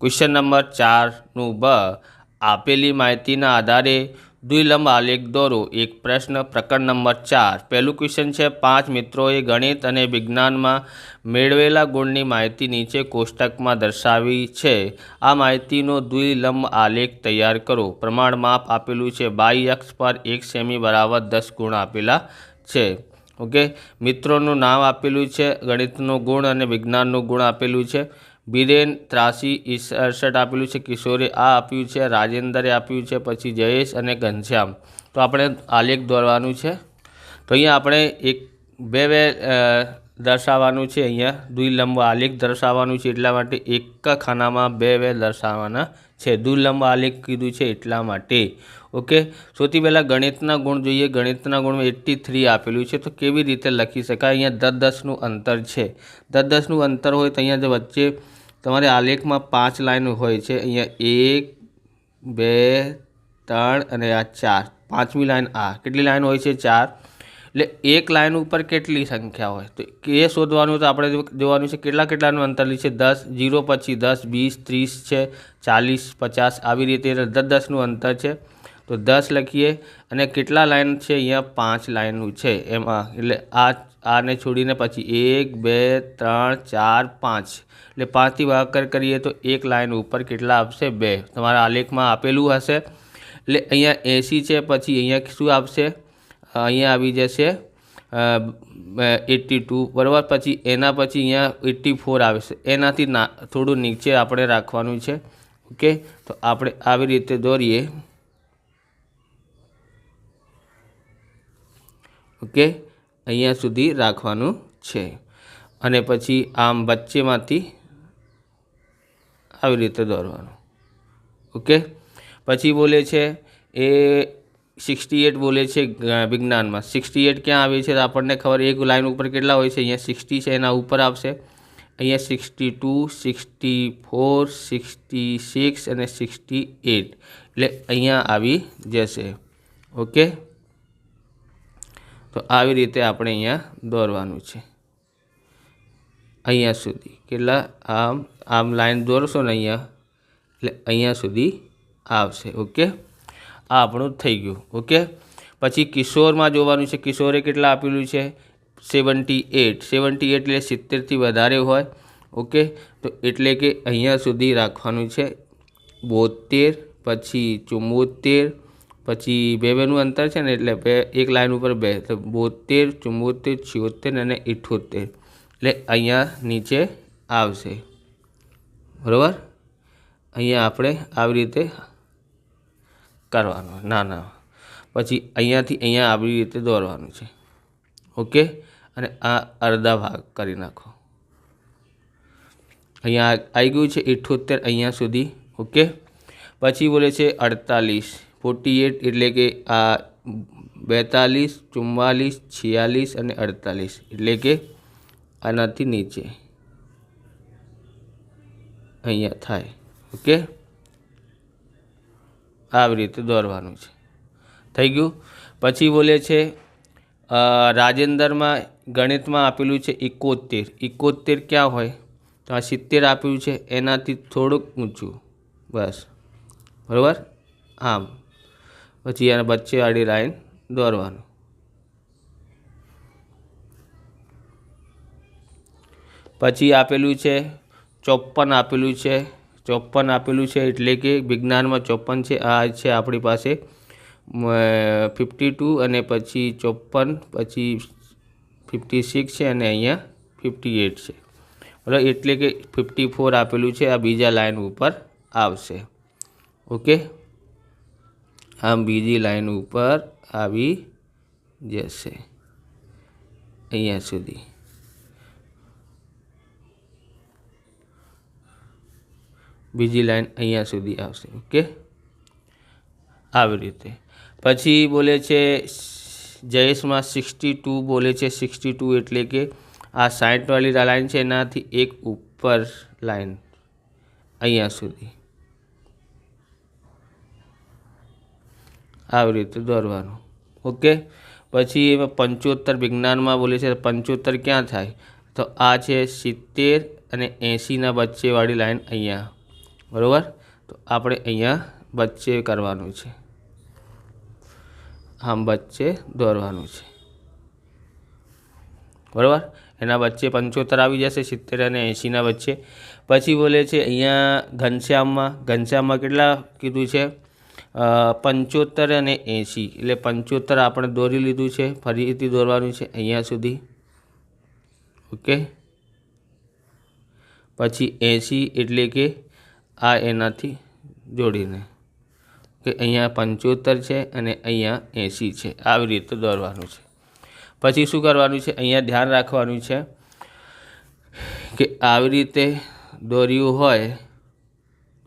Question number 4 બ આપેલી માહિતીના આધારે દ્વિલંબ આલેખ દોરો। એક પ્રશ્ન પ્રકરણ નંબર 4 પહેલું ક્વેશ્ચન છે 5 મિત્રોએ ગણિત અને વિજ્ઞાનમાં મેળવેલા ગુણની માહિતી નીચે કોષ્ટકમાં દર્શાવી છે। આ માહિતીનો દ્વિલંબ આલેખ તૈયાર કરો। પ્રમાણ માપ આપેલું છે, બાહ્ય અક્ષ પર 1 સેમી બરાબર 10 ગુણ આપેલા છે। ઓકે, મિત્રોનું નામ આપેલું છે, ગણિતનો ગુણ અને વિજ્ઞાનનું ગુણ આપેલું છે। બીરેન 83 68 આપેલું છે, કિશોરે આ આપ્યું છે, રાજેન્દ્રે આપ્યું છે, પછી જયેશ અને ઘનશ્યામ। તો આપણે આલેખ દોરવાનું છે। તો અહીંયા આપણે બે દર્શાવવાનું છે। અહીંયા દ્વિલંબ આલેખ દર્શાવવાનું છે, એટલા માટે એક ખાનામાં બે દર્શાવવાના છે। દ્વિલંબ આલેખ કીધું છે એટલા માટે। ઓકે, સૌથી પહેલાં ગણિતના ગુણ જોઈએ। ગણિતના ગુણમાં 83 આપેલું છે, તો કેવી રીતે લખી શકાય? અહીંયા 10-10નું અંતર છે। 10-10નું અંતર હોય તો અહીંયા જે વચ્ચે તમારે આલેખમાં 5 લાઈન હોય છે। અહીંયા 1 2 3 અને આ 4, પાંચમી લાઈન આ કેટલી લાઈન હોય છે? 4। એટલે એક લાઈન ઉપર કેટલી સંખ્યા હોય તો એ શોધવાનું। તો આપણે જોવાનું છે કેટલાનું અંતર છે 10, 0 પછી 10, 20, 30 છે, 40, 50 આવી રીતે 10-10નું અંતર છે। તો 10 લખીએ અને કેટલા લાઈન છે? અહીંયા 5 લાઈન છે એમાં। એટલે આને છોડીને પછી 1 2 3 4 5, એટલે 5થી ભાગાકાર કરીએ તો એક લાઈન ઉપર કેટલા આપશે? 2। તમારા આલેખમાં આપેલું હશે। એટલે અહીંયા 80 છે, પછી અહીંયા શું આપશે? અહીંયા આવી જશે 82 બરાબર। પછી એના પછી અહીંયા 84 આવશે। એનાથી થોડું નીચે આપણે રાખવાનું છે। ઓકે, તો આપણે આવી રીતે દોરીએ। ઓકે, અહીંયા સુધી રાખવાનું છે અને પછી આમ વચ્ચેમાંથી આવી રીતે દોરવાનું। ઓકે, પછી બોલે છે એ 68 બોલે છે વિજ્ઞાનમાં। 68 ક્યાં આવે છે? તો આપણને ખબર એક લાઈન ઉપર કેટલા હોય છે? અહીંયા 60 છે, એના ઉપર આવશે। અહીંયા 62, 64, 66 અને 68, એટલે અહીંયા આવી જશે। ઓકે, તો આવી રીતે આપણે અહીંયા દોરવાનું છે। અહીંયા સુધી કેટલા આમ લાઈન દોરશો ને અહીંયા, એટલે અહીંયા સુધી આવશે। ઓકે, આ આપણું થઈ ગયું। ઓકે, પછી કિશોરમાં જોવાનું છે। કિશોરે કેટલા આપેલું છે? 78। 78 એટલે 70થી વધારે હોય। ઓકે, તો એટલે કે અહીંયા સુધી રાખવાનું છે। 72, પછી 74, પછી બેનું અંતર છે ને, એટલે એક લાઈન ઉપર 2, તો 72, 74, 76 અને 78, એટલે અહીંયા નીચે આવશે બરાબર। અહીંયા આપણે આવી રીતે કરવાનું ના પછી અહીંયાથી અહીંયા આવી રીતે દોરવાનું છે। ઓકે, અને આ અડધા ભાગ કરી નાખો। અહીંયા આવી ગયું છે 78 અહીંયા સુધી। ઓકે, પછી બોલે છે 48, 48 એટલે કે આ 42, 44, 46 અને 48, એટલે કે આનાથી નીચે અહીંયા થાય। ઓકે, આવી રીતે દોરવાનું છે। થઈ ગયું। પછી બોલે છે રાજેન્દ્રમાં ગણિતમાં આપેલું છે 71। 71 ક્યાં હોય? તો આ 70 આપ્યું છે, એનાથી થોડુંક ઊંચું બસ બરાબર આમ। પછી આના વચ્ચેવાળી લાઈન દોરવાનું। પછી આપેલું છે 54 આપેલું છે। 54 આપેલું છે એટલે કે વિજ્ઞાનમાં 54 છે। આ છે આપણી પાસે 52 અને પછી 54, પછી 56 છે અને અહીંયા 58 છે બરાબર। એટલે કે 54 આપેલું છે, આ બીજા લાઈન ઉપર આવશે। ઓકે, આમ બીજી લાઈન ઉપર આવી જશે અહીંયા સુધી। બીજી લાઈન અહીંયા સુધી આવશે। ઓકે, આવી રીતે। પછી બોલે છે જયેશમાં 62 બોલે છે। 62 એટલે કે આ 60વાળી લાઈન છે, એનાથી એક ઉપર લાઈન અહીંયા સુધી આવી રીતે દોરવાનું। ઓકે, પછી એમાં 75 વિજ્ઞાનમાં બોલે છે 75 ક્યાં થાય? તો આ છે 70 અને 80ના વચ્ચેવાળી લાઈન અહીંયા। બરાબર। તો આપણે અહીંયા વચ્ચે કરવાનું છે, આમ વચ્ચે દોરવાનું છે, બરાબર। એના વચ્ચે 75 આવી જશે, 70 અને 80ના વચ્ચે। પછી બોલે છે અહીંયા ઘનશ્યામમાં કેટલા કીધું છે, 75 અને 80, એટલે 75 આપણે દોરી લીધું છે, ફરીથી દોરવાનું છે અહીંયા સુધી, ઓકે। પછી 80 એટલે કે આ એનાથી જોડીને કે અહીંયા 75 છે અને અહીંયા 80 છે, આવી રીતે દોરવાનું છે। પછી શું કરવાનું છે, અહીંયા ધ્યાન રાખવાનું છે કે આવી રીતે દોર્યું હોય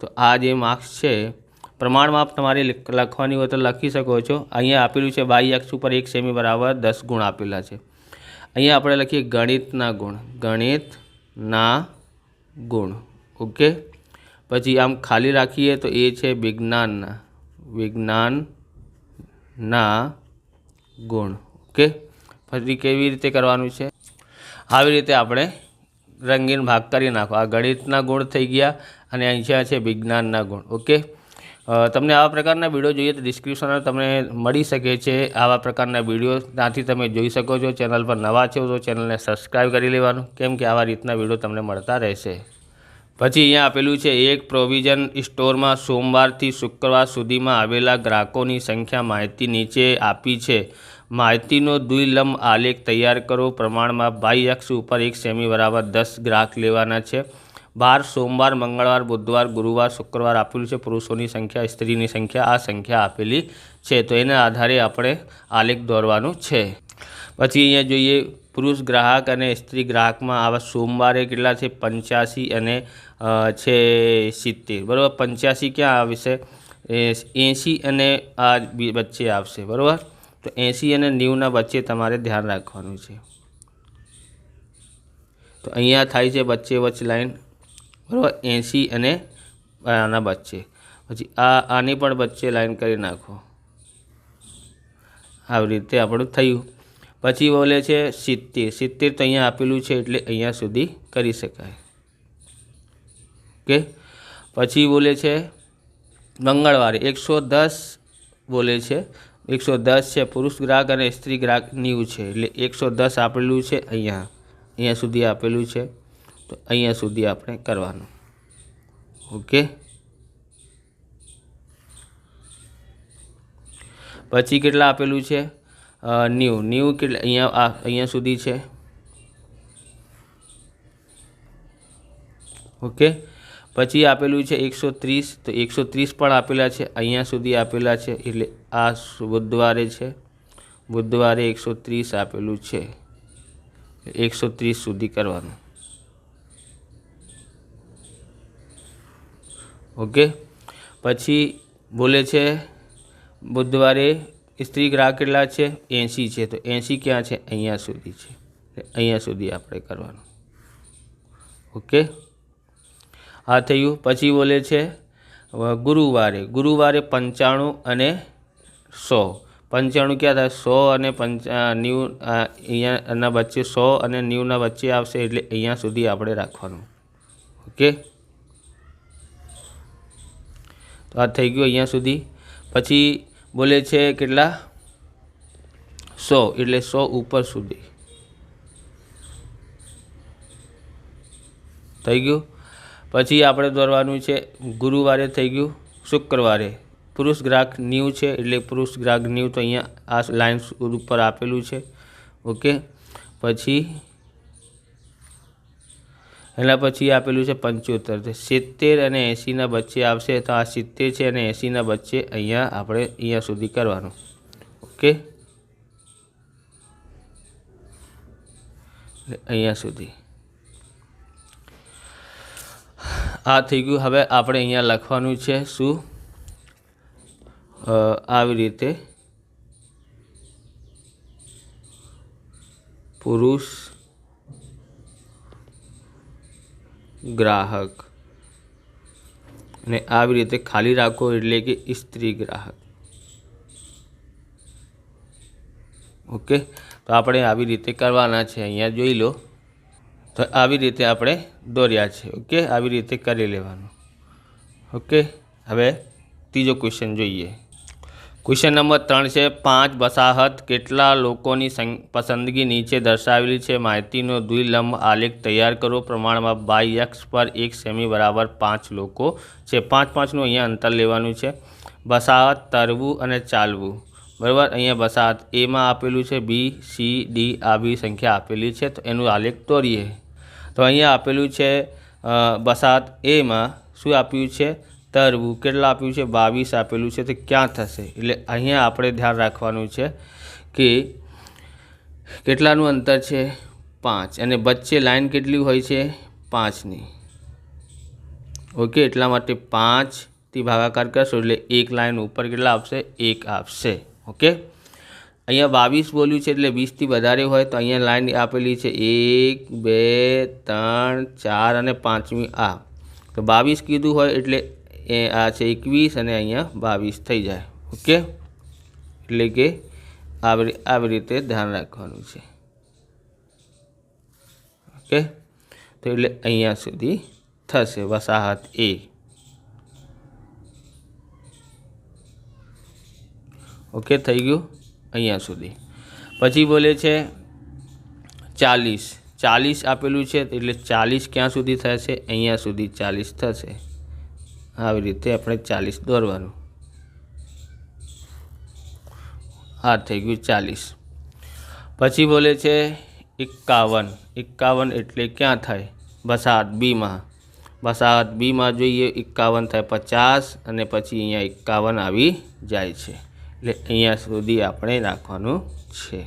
તો આ જે માર્ક્સ છે, પ્રમાણમાં તમારે લખવાની હોય તો લખી શકો છો। અહીંયા આપેલું છે y અક્ષ ઉપર 1 સેમી બરાબર 10 ગુણ આપેલા છે। અહીંયા આપણે લખીએ ગણિતના ગુણ, ઓકે। પછી આમ ખાલી રાખીએ તો એ છે વિજ્ઞાનના ગુણ, ઓકે। પછી કેવી રીતે કરવાનું છે, આવી રીતે આપણે રંગીન ભાગ કરી નાખો। આ ગણિતના ગુણ થઈ ગયા અને અહીંયા છે વિજ્ઞાનના ગુણ, ઓકે। તમને આવા પ્રકારના વિડીયો જોઈએ તો ડિસ્ક્રિપ્શનમાં તમને મળી શકે છે આવા પ્રકારના વિડીયો, ત્યાંથી તમે જોઈ શકો છો। ચેનલ પર નવા છો તો ચેનલને સબસ્ક્રાઈબ કરી લેવાનું, કેમ કે આવા રીતના વિડીયો તમને મળતા રહેશે। પછી અહીંયા આપેલું છે એક પ્રોવિઝન સ્ટોરમાં સોમવારથી શુક્રવાર સુધીમાં આવેલા ગ્રાહકોની સંખ્યા માહિતી નીચે આપી છે। માહિતીનો દ્વિલંબ આલેખ તૈયાર કરો। પ્રમાણમાં y અક્ષ ઉપર 1 સેમી બરાબર 10 ગ્રાહક લેવાના છે। વાર સોમવાર, મંગળવાર, બુધવાર, ગુરુવાર, શુક્રવાર આપેલું છે। પુરુષોની સંખ્યા, સ્ત્રીની સંખ્યા, આ સંખ્યા આપેલી છે, તો એના આધારે આપણે આલેખ દોરવાનું છે। પછી અહીંયા જોઈએ પુરુષ ગ્રાહક અને સ્ત્રી ગ્રાહકમાં આવા સોમવારે કેટલા છે, 85 અને છે 70, બરાબર। 85 ક્યાં આવશે, 80 અને આ વચ્ચે આવશે, બરાબર। તો 80 અને 90ના વચ્ચે તમારે ધ્યાન રાખવાનું છે। તો અહીંયા થાય છે વચ્ચે લાઈન, બરાબર, 80 અને આના વચ્ચે। પછી આની પણ વચ્ચે લાઈન કરી નાખો, આવી રીતે આપણું થયું। પછી બોલે છે 70 તો અહીંયા આપેલું છે એટલે અહીંયા સુધી કરી શકાય, ઓકે। પછી બોલે છે મંગળવારે 110 બોલે છે, 110 છે પુરુષ ગ્રાહક અને સ્ત્રી ગ્રાહક 90 છે, એટલે 110 આપેલું છે, અહીંયા સુધી આપેલું છે, તો અહીંયા સુધી આપણે કરવાનું, ઓકે। પછી કેટલા આપેલું છે, 90 કેટલા, અહીંયા સુધી છે, ઓકે। પછી આપેલું છે 130, તો 130 પણ આપેલા છે, અહીંયા સુધી આપેલા છે, એટલે આ બુધવારે છે, બુધવારે 130 આપેલું છે, 130 સુધી કરવાનું, ઓકે। પછી બોલે છે બુધવારે સ્ત્રી ગ્રાહક કેટલા છે, 80 છે, તો 80 ક્યાં છે, અહીંયા સુધી છે, અહીંયા સુધી આપણે કરવાનું, ઓકે। આ થયું। પછી બોલે છે ગુરુવારે 95 અને 100, 95 ક્યાં થાય, 100 અને 90 અહીંયાના વચ્ચે, 100 અને 90ના વચ્ચે આવશે, એટલે અહીંયા સુધી આપણે રાખવાનું, ઓકે। તો આ થઈ ગયું અહીંયા સુધી। પછી બોલે છે કેટલા, 100, એટલે 100 ઉપર સુધી થઈ ગયું। પછી આપણે દોરવાનું છે ગુરુવારે થઈ ગયું, શુક્રવારે પુરુષ ગ્રાહક 90 છે, એટલે પુરુષ ગ્રાહક 90 તો અહીંયા આ લાઈન ઉપર આપેલું છે, ઓકે। પછી એના પછી આપેલું છે 75, 70 અને 80ના વચ્ચે આવશે, તો આ 70 છે અને 80ના વચ્ચે આપણે અહીંયા સુધી કરવાનું, ઓકે। અહીંયા સુધી આ થઈ ગયું। હવે આપણે અહીંયા લખવાનું છે શું, આવી રીતે પુરુષ ગ્રાહક અને આવી રીતે ખાલી રાખો, એટલે કે સ્ત્રી ગ્રાહક, ઓકે। તો આપણે આવી રીતે કરવાના છે, અહીંયા જોઈ લો। તો આવી રીતે આપણે દોર્યા છે, ઓકે, આવી રીતે કરી લેવાનું, ઓકે, હવે ત્રીજો ક્વેશ્ચન જોઈએ. ક્વેશ્ચન નંબર 3 છે, 5 વસાહત કેટલા લોકોની પસંદગી નીચે દર્શાવેલી છે. માહિતીનો દ્વિલંબ આલેખ તૈયાર કરો. પ્રમાણમાં બાય એક્સ પર 1 સેમી બરાબર 5 લોકો છે. 5-5નું અહીંયા અંતર લેવાનું છે. વસાહત તરવું અને ચાલવું, બરાબર. અહીંયા વસાહત એમાં આપેલું છે, બી સી ડી આ બી સંખ્યા આપેલી છે, તો એનું આલેખ દોરીએ. તો અહીંયા આપેલું છે વસાહત એમાં શું આપ્યું છે, તરવું. કેટલા આપ્યું છે, 22 આપેલું છે, તો ક્યાં થશે? એટલે અહીંયા આપણે ધ્યાન રાખવાનું છે કે કેટલાનું અંતર છે, 5, અને વચ્ચે લાઈન કેટલી હોય છે, 5ની. ઓકે, એટલા માટે 5થી ભાગાકાર કરશો એટલે એક લાઈન ઉપર કેટલા આપશે, 1 આપશે. ઓકે, અહીંયા 22 બોલ્યું છે એટલે 20થી વધારે હોય તો અહીંયા લાઈન આપેલી છે 1 2 3 4 અને 5મી આ. તો 22 કીધું હોય એટલે આ છે 21 અને અહીંયા 22 થઈ જાય. ઓકે, એટલે કે આવી રીતે ધ્યાન રાખવાનું છે. ઓકે, તો એટલે અહીંયા સુધી થશે વસાહત એ. ઓકે, થઈ ગયું અહીંયા સુધી. પછી બોલે છે 40 આપેલું છે એટલે 40 ક્યાં સુધી થશે, અહીંયા સુધી 40 થશે. આવી રીતે આપણે 40 દોરવાનું. આ થઈ ગયું 40. પછી બોલે છે 51 એટલે ક્યાં થાય, વસાહત બીમાં. વસાહત બીમાં જોઈએ 51 થાય 50 અને પછી અહીંયા 51 આવી જાય છે. એટલે અહીંયા સુધી આપણે રાખવાનું છે.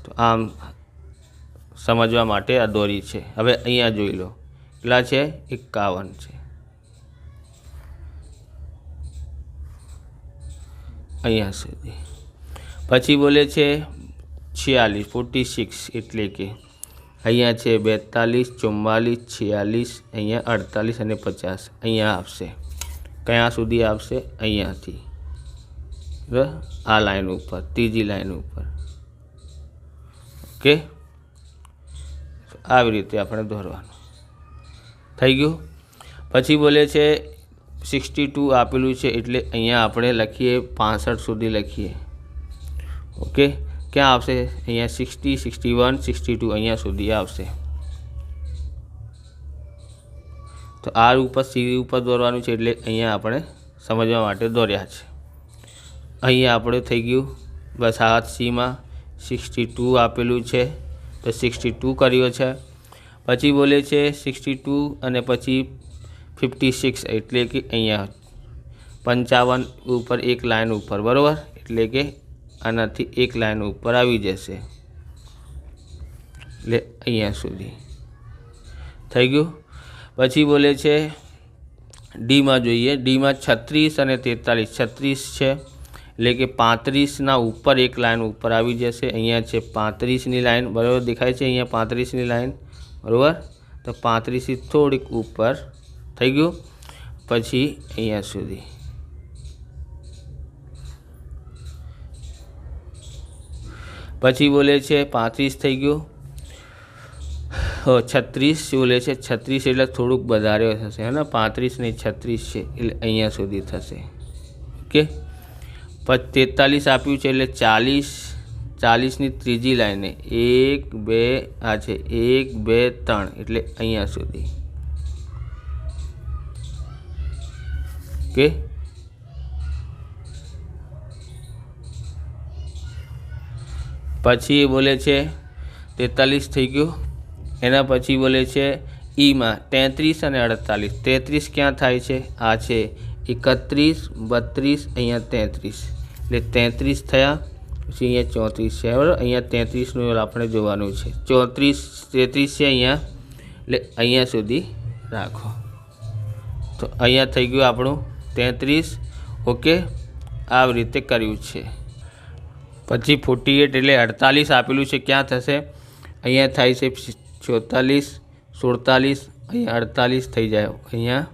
તો આમ સમજવા માટે આ દોરી છે. હવે અહીંયા જોઈ લો કેટલા છે, 51 છે. અહીંયા સુધી. પછી બોલે છે 46 એટલે કે અહીંયા છે 42 44 46 અહીંયા 48 અને 50 અહીંયા આપશે. કયા સુધી આપશે, અહીંયાથી આ લાઈન ઉપર, ત્રીજી લાઈન ઉપર. ઓકે, આવી રીતે આપણે દોરવાનું. થઈ ગયું. પછી બોલે છે 62 આપેલું છે એટલે અહીંયા આપણે લખીએ 65 સુધી લખીએ. ઓકે, ક્યાં આવશે, અહીંયા 60 61 62 અહીંયા સુધી આવશે. તો આર ઉપર સી ઉપર દોરવાનું છે એટલે અહીંયા આપણે સમજવા માટે દોર્યા છે. અહીંયા આપણે થઈ ગયું વસાહત સીમાં 62 આપેલું છે તો 62 કર્યો છે. પછી બોલે છે 62 અને પછી 56 એટલે કે અહીંયા 55 ઉપર એક લાઈન ઉપર, બરાબર. એટલે કે આનાથી એક લાઈન ઉપર આવી જશે એટલે અહીંયા સુધી થઈ ગયું. પછી બોલે છે ડીમાં જોઈએ. ડીમાં 36 અને 43, 36 છે એટલે કે 35ના ઉપર એક લાઈન ઉપર આવી જશે. અહીંયા છે 35ની લાઈન, બરાબર દેખાય છે અહીંયા 35ની લાઈન, બરાબર. તો 35થી થોડીક ઉપર થઈ ગયું. પછી અહીંયા સુધી પછી બોલે છે 35 થઈ ગયું. 36 બોલે છે, 36 એટલે થોડુંક વધારે થશે, હે ને, 35 નહીં 36 છે એટલે અહીંયા સુધી થશે. ઓકે, પછી 43 આપ્યું છે એટલે 40ની ત્રીજી લાઈને 1 2 આ છે 1 2 3 એટલે અહીંયા સુધી. ઓકે, પછી એ બોલે છે 43 થઈ ગયું. એના પછી બોલે છે ઈમાં 33 અને 48. 33 ક્યાં થાય છે, આ છે 31 32 અહીંયા 33 એટલે 33 થયા. પછી અહીંયા 34 છે, બરાબર. અહીંયા 33નું આપણે જોવાનું છે. 33 છે અહીંયા એટલે અહીંયા સુધી રાખો. તો અહીંયા થઈ ગયું આપણું 33. ઓકે, આવી રીતે કર્યું છે. પછી 48 એટલે 48 આપેલું છે, ક્યાં થશે, અહીંયા થાય છે 44 47 અહીંયા 48 થઈ જાય. અહીંયા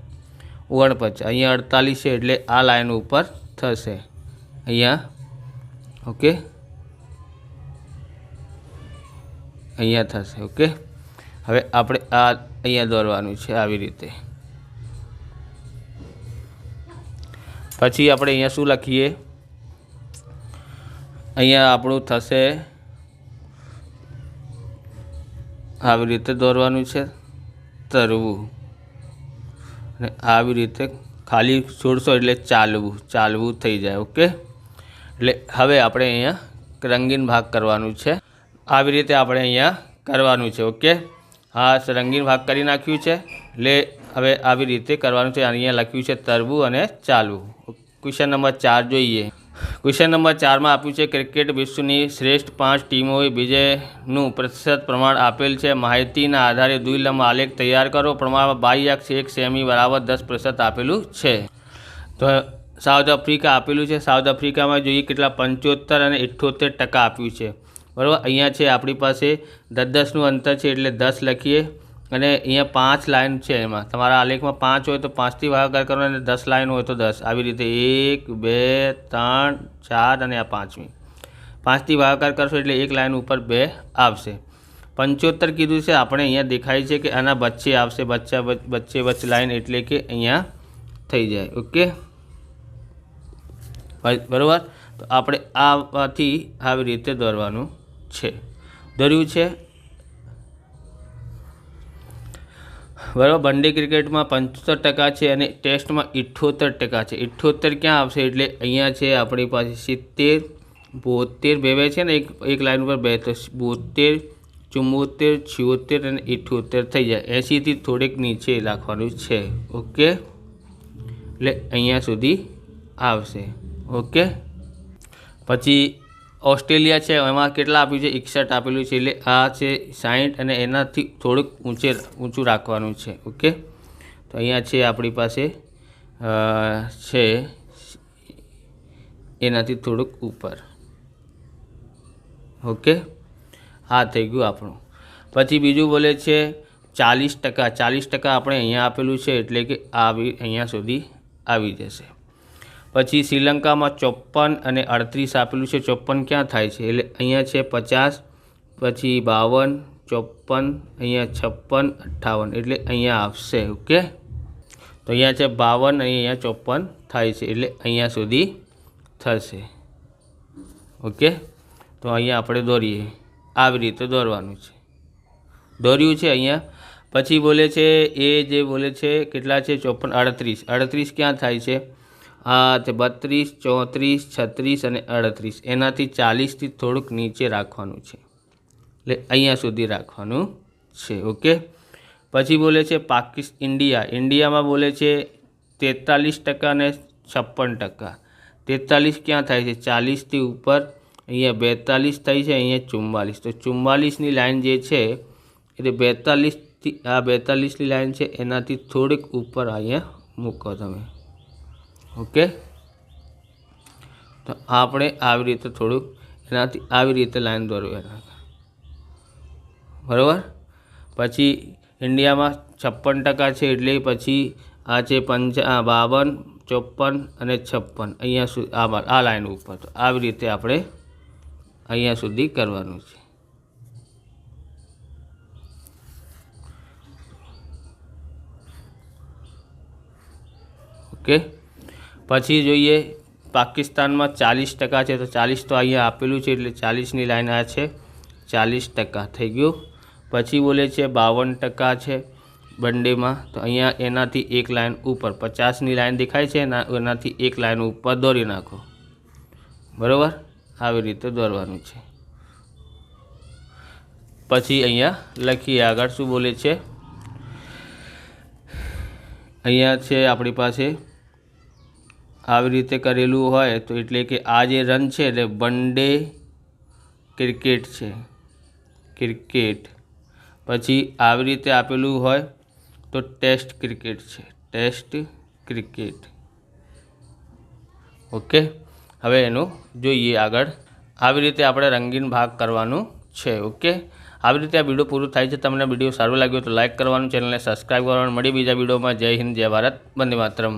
49 અહીંયા 48 છે એટલે આ લાઈન ઉપર થશે અહીંયા. ઓકે, અહીંયા થશે. ઓકે, હવે આપણે આ અહીંયા દોરવાનું છે આવી રીતે. પછી આપણે અહીંયા શું લખીએ, અહીંયા આપણું થશે આવી રીતે દોરવાનું છે તરવું, અને આવી રીતે ખાલી છોડશો એટલે ચાલવું થઈ જાય. ઓકે, એટલે હવે આપણે અહીંયા રંગીન ભાગ કરવાનું છે. આવી રીતે આપણે અહીંયા કરવાનું છે. ઓકે, હા, રંગીન ભાગ કરી નાખ્યું છે. એટલે હવે આવી રીતે કરવાનું છે. અહીંયા લખ્યું છે તરવું અને ચાલવું. ક્વેશ્ચન નંબર 4 જોઈએ. ક્વેશ્ચન નંબર 4માં આપ્યું છે ક્રિકેટ વિશ્વની શ્રેષ્ઠ 5 ટીમોએ વિજયનું પ્રતિશત પ્રમાણ આપેલ છે. માહિતીના આધારે દ્વિલંબ આલેખ તૈયાર કરો. પ્રમાણમાં બાહ્ય અક્ષ 1 સેમી બરાબર 10% આપેલું છે. તો સાઉથ આફ્રિકા આપેલું છે. સાઉથ આફ્રિકામાં જોઈએ કેટલા 75 અને 78% આપ્યું છે. બરાબર, અહીંયા છે આપણી પાસે 10-10નું અંતર છે એટલે 10 લખીએ, અને અહીંયા 5 લાઈન છે. એમાં તમારા આલેખમાં 5 હોય તો 5થી ભાગાકાર કરો, અને 10 લાઈન હોય તો 10. આવી રીતે 1 2 3 4 અને આ 5મી 5થી ભાગાકાર કરશો એટલે એક લાઈન ઉપર 2 આવશે. 75 કીધું છે આપણે, અહીંયા દેખાય છે કે આના વચ્ચે આવશે, વચ્ચે લાઈન એટલે કે અહીંયા થઈ જાય. ઓકે, બરાબર. તો આપણે આમાંથી આવી રીતે દોરવાનું છે. દોર્યું છે. બરાબર, વન ડે ક્રિકેટમાં 75% છે અને ટેસ્ટમાં 78% છે. 78 ક્યાં આવશે એટલે અહીંયા છે આપણી પાસે 70 72 બે છે ને, એક લાઈન ઉપર 2, તો 72 74 76 અને 78 થઈ જાય. 80થી થોડીક નીચે રાખવાનું છે. ઓકે, એટલે અહીંયા સુધી આવશે. ઓકે, પછી ઓસ્ટ્રેલિયા છે, એમાં કેટલા આપ્યું છે 61 આપેલું છે, એટલે આ છે 60 અને એનાથી થોડુંક ઊંચું રાખવાનું છે. ઓકે, તો અહીંયા છે આપણી પાસે છે એનાથી થોડુંક ઉપર. ઓકે, હા થઈ ગયું આપણું. પછી બીજું બોલે છે 40%. 40% આપણે અહીંયા આપેલું છે એટલે કે અહીંયા સુધી આવી જશે. પછી શ્રીલંકામાં 54 અને 38 આપેલું છે. 54 ક્યાં થાય છે એટલે અહીંયા છે 50, પછી 52 54, અહીંયા 56 58 એટલે અહીંયા આવશે. ઓકે, તો અહીંયા છે 52 અને અહીંયા 54 થાય છે એટલે અહીંયા સુધી થશે. ઓકે, તો અહીંયા આપણે દોરીએ, આવી રીતે દોરવાનું છે. દોર્યું છે અહીંયા. પછી બોલે છે એ જે બોલે છે કેટલા છે 54 38 ક્યાં થાય છે, આ તે 32 34 36 અને 38, એનાથી 40થી થોડુંક નીચે રાખવાનું છે એટલે અહીંયા સુધી રાખવાનું છે. ઓકે, પછી બોલે છે ઇન્ડિયામાં બોલે છે 43% અને 56%. 43 ક્યાં થાય છે 40થી ઉપર, અહીંયા 42 થાય છે, અહીંયા 44. તો 44ની લાઈન જે છે એટલે 42થી આ 42ની લાઈન છે એનાથી થોડીક ઉપર અહીંયા મૂકો તમે. ઓકે, તો આપણે આવી રીતે થોડુંક એનાથી આવી રીતે લાઈન દોરવી. બરાબર, પછી ઇન્ડિયામાં 56% છે એટલે પછી આ છે 52 54 અને 56 અહીંયા આ લાઈન ઉપર. તો આવી રીતે આપણે અહીંયા સુધી કરવાનું છે. ઓકે, પછી જોઈએ પાકિસ્તાનમાં 40% છે, તો 40 તો અહીંયા આપેલું છે એટલે 40ની લાઈન આ છે 40% થઈ ગયું. પછી બોલે છે 52% છે વનડેમાં, તો અહીંયા એનાથી એક લાઈન ઉપર 50ની લાઈન દેખાય છે, એનાથી એક લાઈન ઉપર દોરી નાખો. બરાબર, આવી રીતે દોરવાનું છે. પછી અહીંયા લખીએ આગળ શું બોલે છે. અહીંયા છે આપણી પાસે આવી રીતે કરેલું હોય તો એટલે કે આ જે રન છે એટલે વન ડે ક્રિકેટ છે, ક્રિકેટ. પછી આવી રીતે આપેલું હોય તો ટેસ્ટ ક્રિકેટ છે, ટેસ્ટ ક્રિકેટ. ઓકે, હવે એનું જોઈએ આગળ. આવી રીતે આપણે રંગીન ભાગ કરવાનું છે. ઓકે, આવી રીતે આ વિડીયો પૂરું થાય છે. તમને વિડીયો સારો લાગ્યો તો લાઇક કરવાનું, ચેનલને સબસ્ક્રાઈબ કરવાનું. મળી બીજા વિડીયોમાં. જય હિન્દ, જય ભારત, વંદે માતરમ.